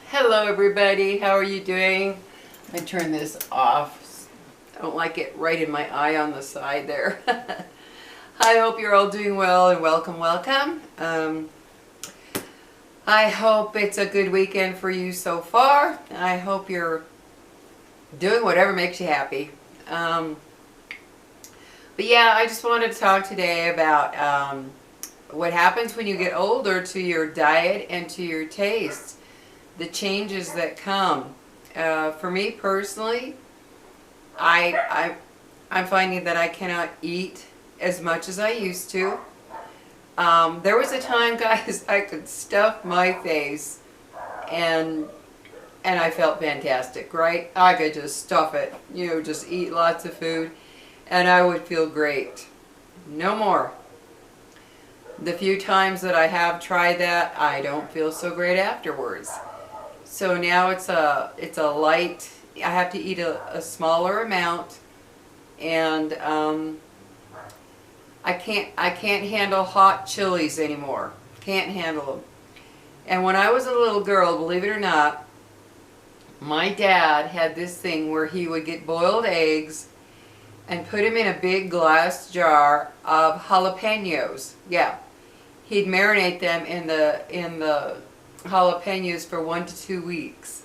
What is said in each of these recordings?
Hello everybody, how are you doing? I turn this off. I don't like it right in my eye on the side there. I hope you're all doing well and welcome. I hope it's a good weekend for you so far. I hope you're doing whatever makes you happy. But yeah, I just wanted to talk today about what happens when you get older to your diet and to your taste. The changes that come. For me personally, I'm finding that I cannot eat as much as I used to. There was a time, guys, I could stuff my face and I felt fantastic, right? I could just stuff it, you know, just eat lots of food and I would feel great. No more. The few times that I have tried that, I don't feel so great afterwards. So now it's a light, I have to eat a smaller amount, and I can't handle hot chilies anymore. Can't handle them. And when I was a little girl, believe it or not, my dad had this thing where he would get boiled eggs and put them in a big glass jar of jalapenos. Yeah, he'd marinate them in the jalapenos for 1 to 2 weeks,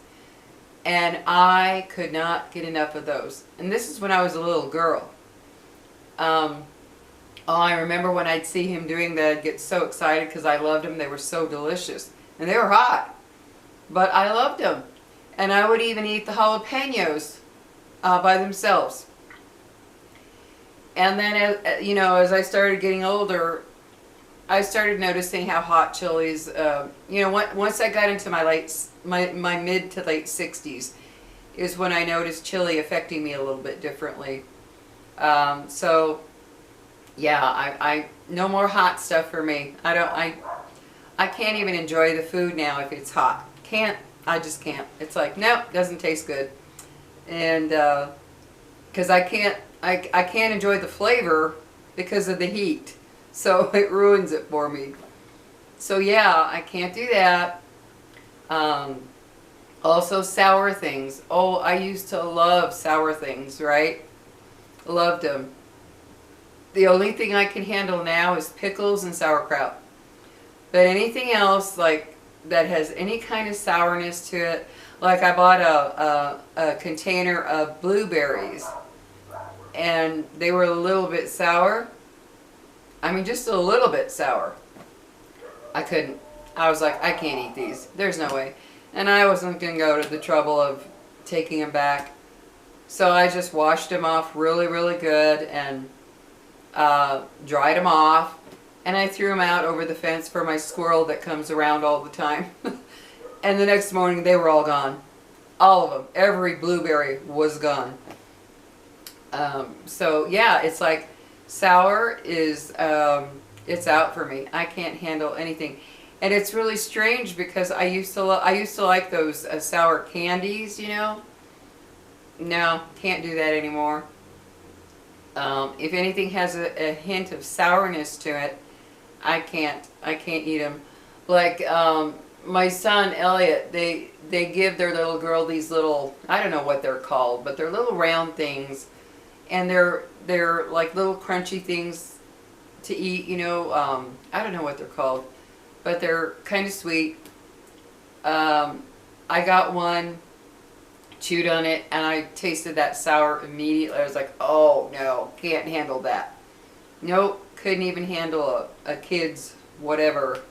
and I could not get enough of those. And this is when I was a little girl. Oh, I remember when I'd see him doing that, I'd get so excited because I loved them. They were so delicious, and they were hot, but I loved them. And I would even eat the jalapenos by themselves. And then, you know, as I started getting older, I started noticing how hot chilies, you know, once I got into my mid to late 60s is when I noticed chili affecting me a little bit differently. So yeah, I no more hot stuff for me. I can't even enjoy the food now if it's hot. I just can't. It's like, nope, doesn't taste good. And because I can't enjoy the flavor because of the heat. So it ruins it for me. So yeah, I can't do that. Also sour things. Oh, I used to love sour things, right? Loved them. The only thing I can handle now is pickles and sauerkraut. But anything else like that has any kind of sourness to it, like I bought a container of blueberries and they were a little bit sour. I mean, just a little bit sour. I couldn't. I was like, I can't eat these. There's no way. And I wasn't going to go to the trouble of taking them back. So I just washed them off really, really good and dried them off. And I threw them out over the fence for my squirrel that comes around all the time. And the next morning, they were all gone. All of them. Every blueberry was gone. So yeah, it's like, sour is, it's out for me. I can't handle anything. And it's really strange because I used to like those sour candies, you know. No, can't do that anymore. If anything has a hint of sourness to it, I can't eat them. Like my son Elliot, they give their little girl these little, I don't know what they're called, but they're little round things. And they're like little crunchy things to eat, you know. I don't know what they're called, but they're kind of sweet. I got one, chewed on it, and I tasted that sour immediately. I was like, oh no, can't handle that. Nope, couldn't even handle a kid's whatever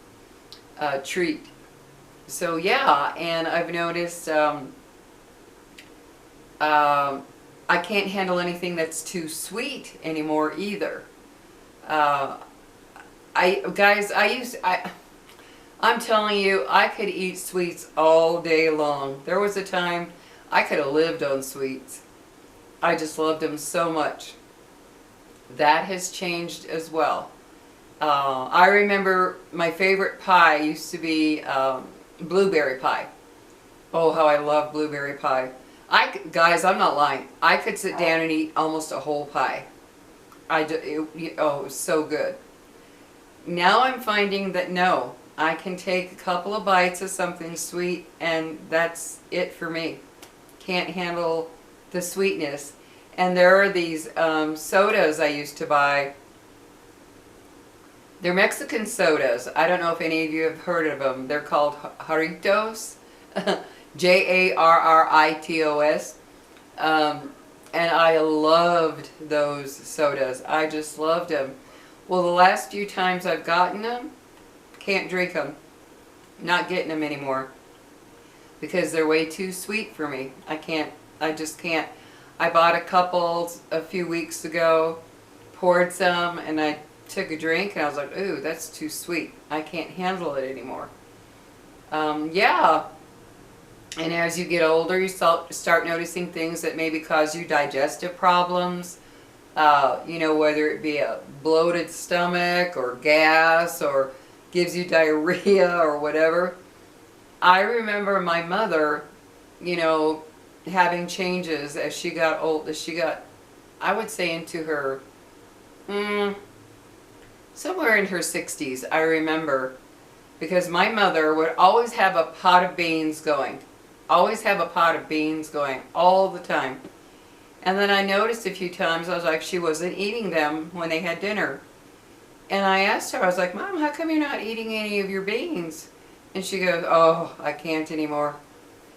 treat. So yeah, and I've noticed I can't handle anything that's too sweet anymore either. I'm telling you, I could eat sweets all day long. There was a time I could have lived on sweets. I just loved them so much. That has changed as well. I remember my favorite pie used to be blueberry pie. Oh, how I love blueberry pie. Guys, I'm not lying. I could sit down and eat almost a whole pie. Oh, it was so good. Now I'm finding that no, I can take a couple of bites of something sweet and that's it for me. Can't handle the sweetness. And there are these sodas I used to buy. They're Mexican sodas. I don't know if any of you have heard of them. They're called Jarritos. Jarritos. And I loved those sodas. I just loved them. Well, the last few times I've gotten them, can't drink them. Not getting them anymore. Because they're way too sweet for me. I just can't. I bought a couple a few weeks ago, poured some, and I took a drink, and I was like, ooh, that's too sweet. I can't handle it anymore. Yeah. And as you get older, you start noticing things that maybe cause you digestive problems. You know, whether it be a bloated stomach or gas or gives you diarrhea or whatever. I remember my mother, you know, having changes as she got old, I would say into her, somewhere in her 60s, I remember. Because my mother would always have a pot of beans going. Always have a pot of beans going all the time. And then I noticed a few times, I was like, she wasn't eating them when they had dinner. And I asked her, I was like, Mom, how come you're not eating any of your beans? And she goes, oh, I can't anymore.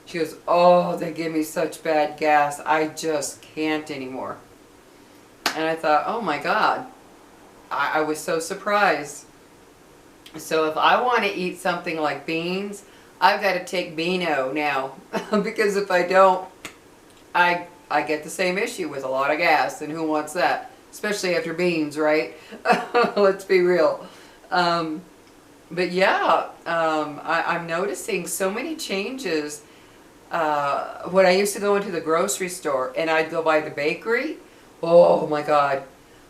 She goes, oh, they give me such bad gas. I just can't anymore. And I thought, oh my God. I was so surprised. So if I want to eat something like beans, I've got to take Beano now. Because if I don't, I get the same issue with a lot of gas, and who wants that? Especially after beans, right? Let's be real. But yeah, I'm noticing so many changes. When I used to go into the grocery store and I'd go by the bakery, oh my God,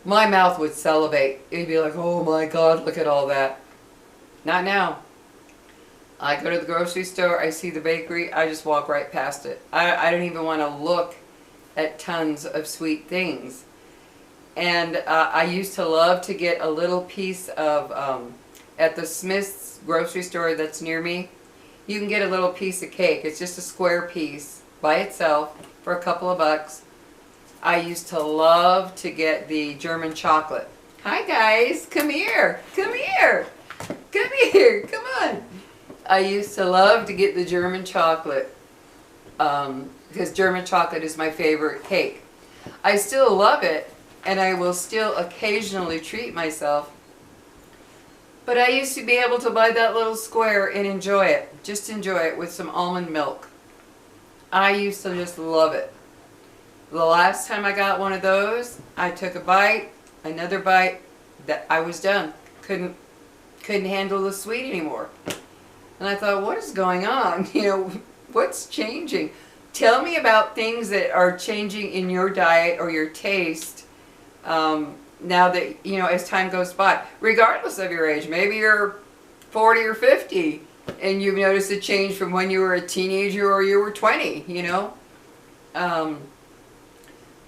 my mouth would salivate. It'd be like, oh my God, look at all that. Not now. I go to the grocery store, I see the bakery, I just walk right past it. I don't even want to look at tons of sweet things. And I used to love to get a little piece of, at the Smith's grocery store that's near me, you can get a little piece of cake. It's just a square piece by itself for a couple of bucks. I used to love to get the German chocolate. Hi guys, come here, come here, come here, come on. I used to love to get the German chocolate because German chocolate is my favorite cake. I still love it, and I will still occasionally treat myself. But I used to be able to buy that little square and enjoy it. Just enjoy it with some almond milk. I used to just love it. The last time I got one of those, I took a bite, another bite, that I was done. Couldn't handle the sweet anymore. And I thought, what is going on? You know, what's changing? Tell me about things that are changing in your diet or your taste now that, you know, as time goes by. Regardless of your age. Maybe you're 40 or 50 and you've noticed a change from when you were a teenager or you were 20, you know.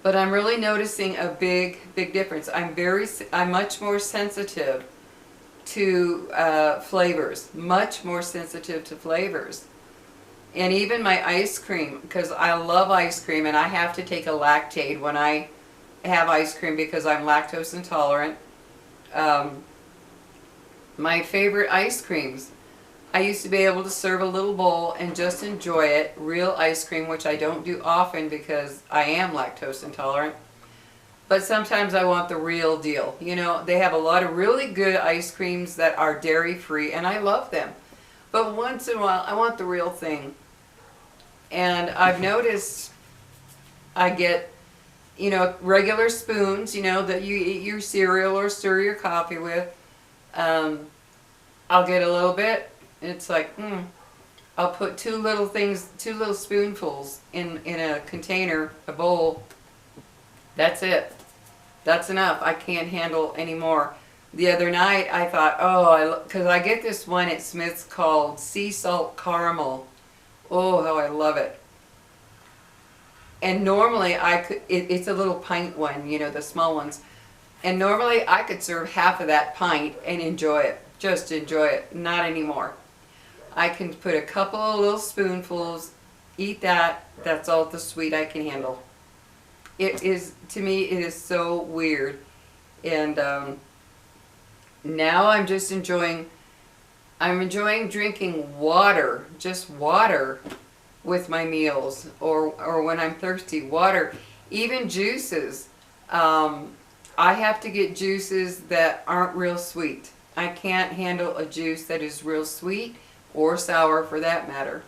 But I'm really noticing a big difference. I'm much more sensitive to flavors, much more sensitive to flavors. And even my ice cream, because I love ice cream and I have to take a Lactaid when I have ice cream because I'm lactose intolerant. My favorite ice creams, I used to be able to serve a little bowl and just enjoy it, real ice cream, which I don't do often because I am lactose intolerant. But sometimes I want the real deal. You know, they have a lot of really good ice creams that are dairy-free, and I love them. But once in a while, I want the real thing. And I've noticed I get, you know, regular spoons, you know, that you eat your cereal or stir your coffee with. I'll get a little bit. It's like, I'll put two little spoonfuls in a container, a bowl. That's it. That's enough. I can't handle anymore. The other night I thought, because I get this one at Smith's called Sea Salt Caramel. Oh, how I love it. And normally it's a little pint one, you know, the small ones. And normally I could serve half of that pint and enjoy it. Just enjoy it. Not anymore. I can put a couple of little spoonfuls, eat that. That's all the sweet I can handle. It is, to me, it is so weird. And now I'm just I'm enjoying drinking water, just water with my meals, or when I'm thirsty, water. Even juices. I have to get juices that aren't real sweet. I can't handle a juice that is real sweet or sour for that matter.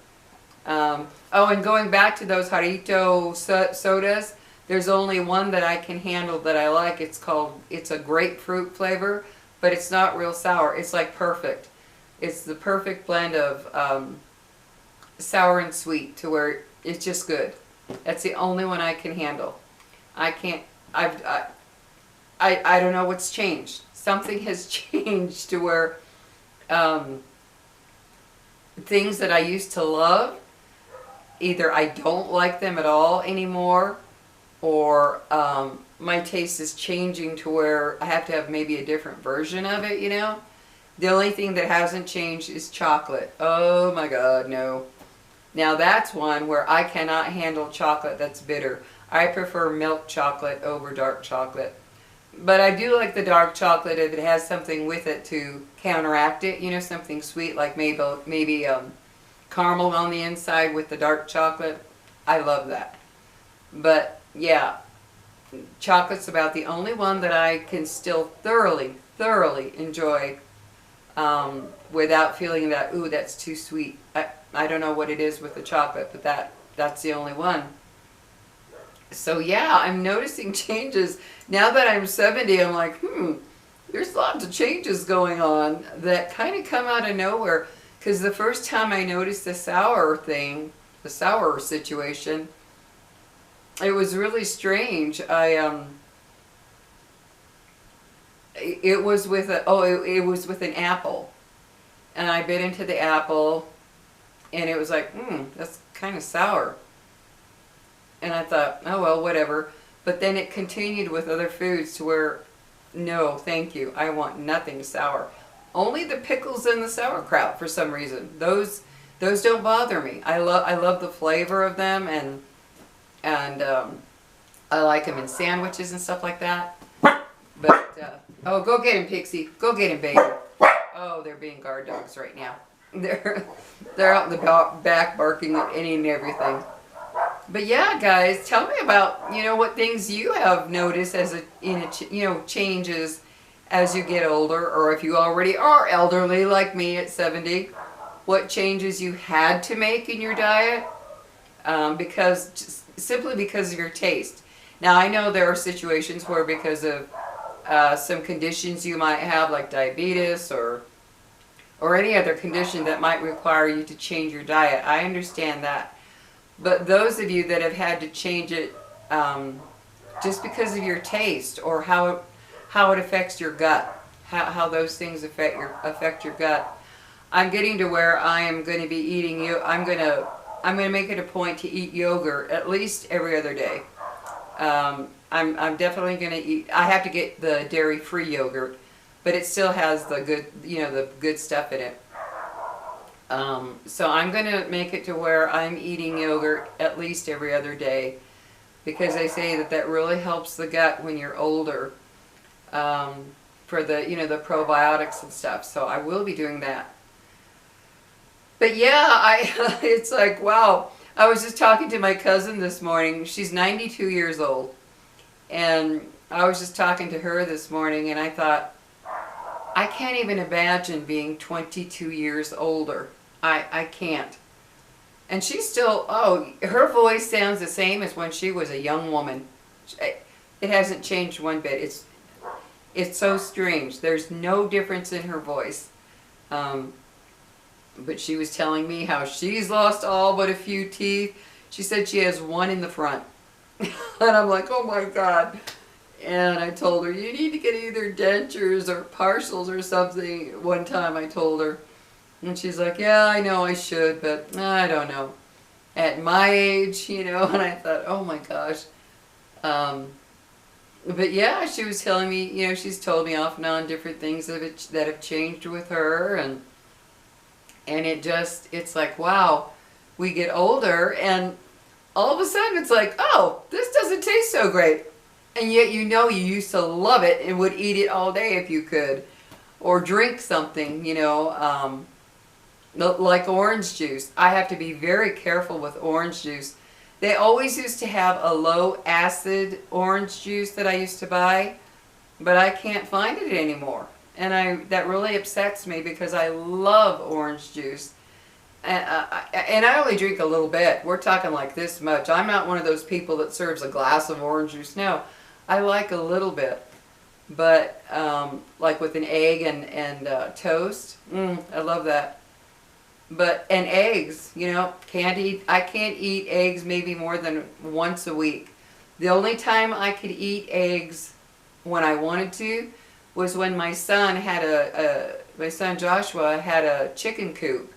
Oh, and going back to those Jarrito sodas, there's only one that I can handle that I like. It's a grapefruit flavor, but it's not real sour. It's like perfect. It's the perfect blend of sour and sweet to where it's just good. That's the only one I can handle. I can't, I don't know what's changed. Something has changed to where things that I used to love, either I don't like them at all anymore, or my taste is changing to where I have to have maybe a different version of it, you know? The only thing that hasn't changed is chocolate. Oh my God, no. Now that's one where I cannot handle chocolate that's bitter. I prefer milk chocolate over dark chocolate. But I do like the dark chocolate if it has something with it to counteract it, you know, something sweet like maybe caramel on the inside with the dark chocolate. I love that. But yeah, chocolate's about the only one that I can still thoroughly enjoy without feeling that, ooh, that's too sweet. I don't know what it is with the chocolate, but that's the only one. So yeah, I'm noticing changes. Now that I'm 70, I'm like, there's lots of changes going on that kind of come out of nowhere. Because the first time I noticed the sour thing, the sour situation, it was really strange. It was with it was with an apple. And I bit into the apple, and it was like, that's kind of sour. And I thought, oh well, whatever. But then it continued with other foods to where, no, thank you. I want nothing sour. Only the pickles and the sauerkraut for some reason. Those don't bother me. I love the flavor of them, and I like them in sandwiches and stuff like that. But oh, go get him, Pixie. Go get him, baby. Oh, they're being guard dogs right now. They're out in the back barking at any and everything. But yeah, guys, tell me about, you know, what things you have noticed as changes as you get older, or if you already are elderly like me at 70, what changes you had to make in your diet simply because of your taste. Now, I know there are situations where because of some conditions you might have, like diabetes or any other condition that might require you to change your diet. I understand that. But those of you that have had to change it just because of your taste, or how it affects your gut, how those things affect your gut, I'm getting to where I am going to be eating I'm going to make it a point to eat yogurt at least every other day. I'm definitely going to eat. I have to get the dairy-free yogurt, but it still has the good, the good stuff in it. So I'm going to make it to where I'm eating yogurt at least every other day, because they say that really helps the gut when you're older, for the, the probiotics and stuff. So I will be doing that. But yeah, it's like, wow. I was just talking to my cousin this morning. She's 92 years old. And I was just talking to her this morning, and I thought, I can't even imagine being 22 years older. I can't. And she's still, her voice sounds the same as when she was a young woman. It hasn't changed one bit. It's so strange. There's no difference in her voice. But she was telling me how she's lost all but a few teeth. She said she has one in the front. And I'm like, oh my God. And I told her, you need to get either dentures or partials or something. One time I told her. And she's like, yeah, I know I should, but I don't know. at my age, you know, and I thought, oh my gosh. But yeah, she was telling me, you know, she's told me off and on different things that have changed with her, and it's like, wow, we get older, and all of a sudden it's like, oh, this doesn't taste so great. And yet you know you used to love it and would eat it all day if you could. Or drink something, you know, like orange juice. I have to be very careful with orange juice. They always used to have a low acid orange juice that I used to buy, but I can't find it anymore. And that really upsets me because I love orange juice. And I only drink a little bit. We're talking like this much. I'm not one of those people that serves a glass of orange juice. No, I like a little bit. But like with an egg and toast, I love that. And eggs, you know, I can't eat eggs maybe more than once a week. The only time I could eat eggs when I wanted to was when my son Joshua had a chicken coop,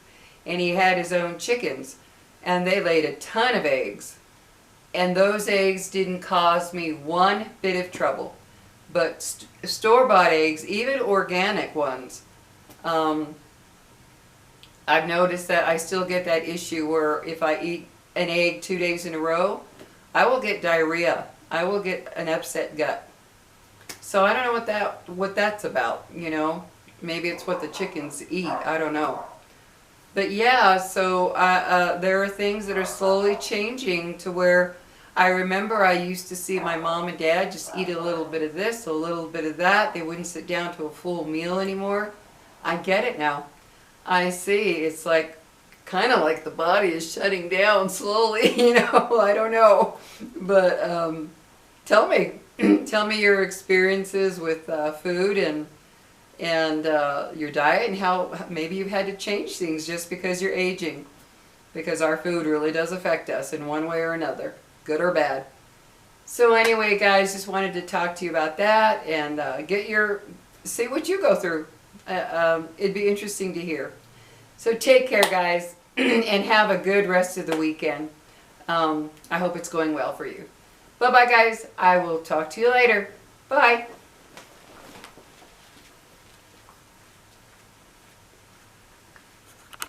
and he had his own chickens, and they laid a ton of eggs, and those eggs didn't cause me one bit of trouble. But store-bought eggs, even organic ones, I've noticed that I still get that issue where if I eat an egg 2 days in a row, I will get diarrhea. I will get an upset gut. So I don't know what that's about, you know. Maybe it's what the chickens eat. I don't know. But yeah, so there are things that are slowly changing to where I remember I used to see my mom and dad just eat a little bit of this, a little bit of that. They wouldn't sit down to a full meal anymore. I get it now. I see. It's like, kind of like the body is shutting down slowly, you know. I don't know. But tell me. Tell me your experiences with food and your diet, and how maybe you've had to change things just because you're aging. Because our food really does affect us in one way or another, good or bad. So anyway, guys, just wanted to talk to you about that and see what you go through. It'd be interesting to hear. So take care, guys, and have a good rest of the weekend. I hope it's going well for you. Bye-bye, guys. I will talk to you later. Bye.